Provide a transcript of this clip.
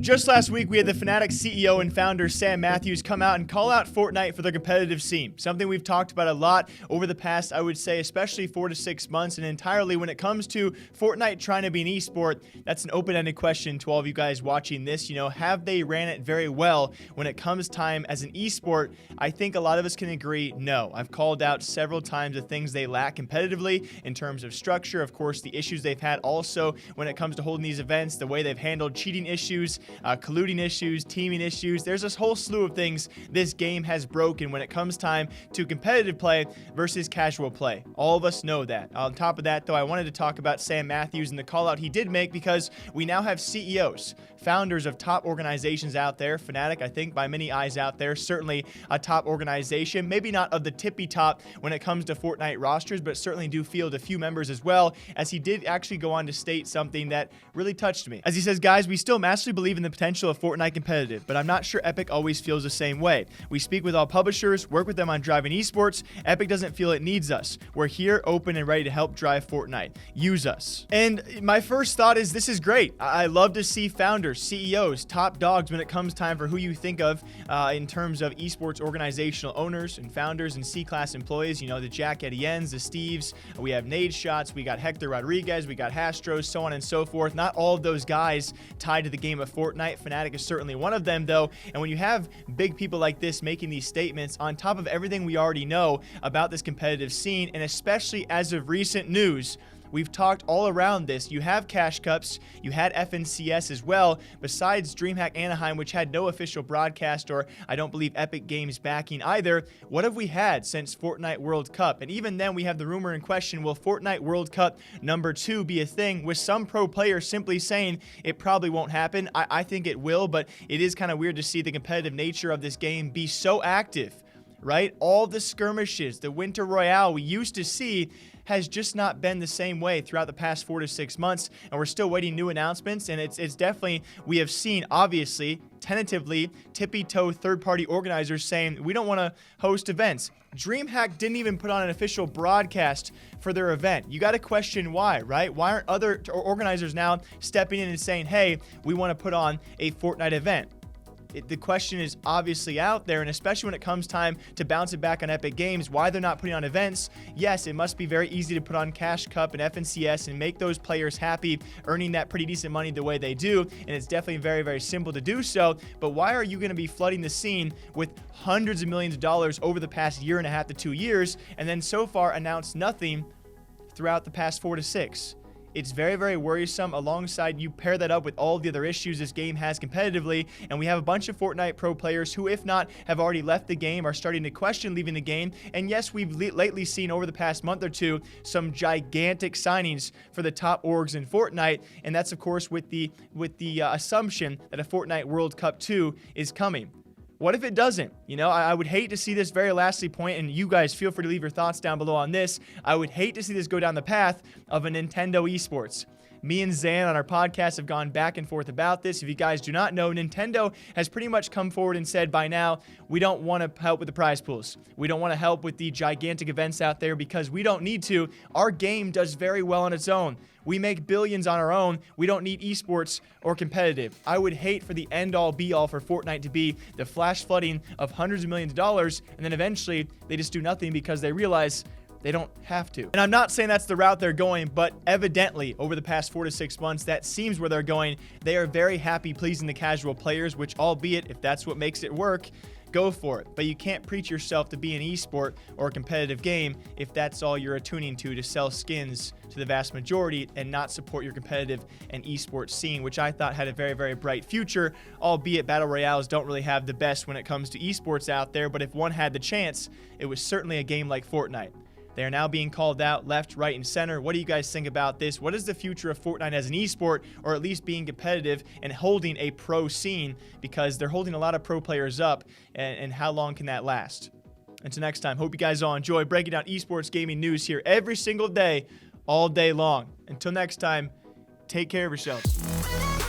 Just last week, we had the Fnatic CEO and founder Sam Mathews come out and call out Fortnite for their competitive scene. Something we've talked about a lot over the past, I would say, especially 4 to 6 months, and entirely when it comes to Fortnite trying to be an esport. That's an open-ended question to all of you guys watching this. Have they ran it very well when it comes time as an esport? I think a lot of us can agree, no. I've called out several times the things they lack competitively in terms of structure. Of course, the issues they've had also when it comes to holding these events, the way they've handled cheating issues, colluding issues, teaming issues. There's this whole slew of things this game has broken when it comes time to competitive play versus casual play. All of us know that. On top of that, though, I wanted to talk about Sam Mathews and the call out he did make, because we now have CEOs, founders of top organizations out there. Fnatic, I think, by many eyes out there, certainly a top organization. Maybe not of the tippy top when it comes to Fortnite rosters, but certainly do field a few members as well, as he did actually go on to state something that really touched me. As he says, guys, we still massively believe in the potential of Fortnite competitive, but I'm not sure Epic always feels the same way. We speak with all publishers, work with them on driving esports. Epic doesn't feel it needs us. We're here, open and ready to help drive Fortnite. Use us. And my first thought is, this is great. I love to see founders, CEOs, top dogs when it comes time for who you think of in terms of esports organizational owners and founders and C-class employees. The Jack Etiennes, the Steves, we have Nade Shots, we got Hector Rodriguez, we got Hastros, so on and so forth. Not all of those guys tied to the game of Fortnite. Fnatic is certainly one of them, though. And when you have big people like this making these statements on top of everything we already know about this competitive scene, and especially as of recent news, we've talked all around this. You have Cash Cups, you had FNCS as well, besides DreamHack Anaheim, which had no official broadcast, or I don't believe Epic Games backing either. What have we had since Fortnite World Cup? And even then, we have the rumor in question, will Fortnite World Cup #2 be a thing, with some pro players simply saying it probably won't happen? I think it will, but it is kind of weird to see the competitive nature of this game be so active, right? All the skirmishes, the Winter Royale we used to see has just not been the same way throughout the past 4 to 6 months, and we're still waiting new announcements. And it's definitely, we have seen, obviously, tentatively, tippy-toe third-party organizers saying we don't want to host events. DreamHack didn't even put on an official broadcast for their event. You got to question why, right? Why aren't other organizers now stepping in and saying, hey, we want to put on a Fortnite event? The question is obviously out there, and especially when it comes time to bounce it back on Epic Games, why they're not putting on events. Yes, it must be very easy to put on Cash Cup and FNCS and make those players happy, earning that pretty decent money the way they do, and it's definitely very, very simple to do so. But why are you going to be flooding the scene with hundreds of millions of dollars over the past 1.5 to 2 years, and then so far announced nothing throughout the past 4 to 6? It's very, very worrisome. Alongside, you pair that up with all the other issues this game has competitively, and we have a bunch of Fortnite pro players who, if not have already left the game, are starting to question leaving the game. And yes, we've lately seen over the past month or two some gigantic signings for the top orgs in Fortnite, and that's of course with the assumption that a Fortnite World Cup 2 is coming. What if it doesn't? I would hate to see this, very lastly point, and you guys feel free to leave your thoughts down below on this. I would hate to see this go down the path of a Nintendo Esports. Me and Zan on our podcast have gone back and forth about this. If you guys do not know, Nintendo has pretty much come forward and said by now, we don't want to help with the prize pools. We don't want to help with the gigantic events out there because we don't need to. Our game does very well on its own. We make billions on our own. We don't need esports or competitive. I would hate for the end-all be-all for Fortnite to be the flash flooding of hundreds of millions of dollars, and then eventually they just do nothing because they realize they don't have to. And I'm not saying that's the route they're going, but evidently over the past 4 to 6 months, that seems where they're going. They are very happy pleasing the casual players, which, albeit if that's what makes it work, go for it. But you can't preach yourself to be an esport or a competitive game if that's all you're attuning to sell skins to the vast majority and not support your competitive and esports scene, which I thought had a very, very bright future, albeit battle royales don't really have the best when it comes to esports out there. But if one had the chance, it was certainly a game like Fortnite. They are now being called out left, right, and center. What do you guys think about this? What is the future of Fortnite as an esport, or at least being competitive and holding a pro scene? Because they're holding a lot of pro players up, and how long can that last? Until next time, hope you guys all enjoy breaking down esports gaming news here every single day, all day long. Until next time, take care of yourselves.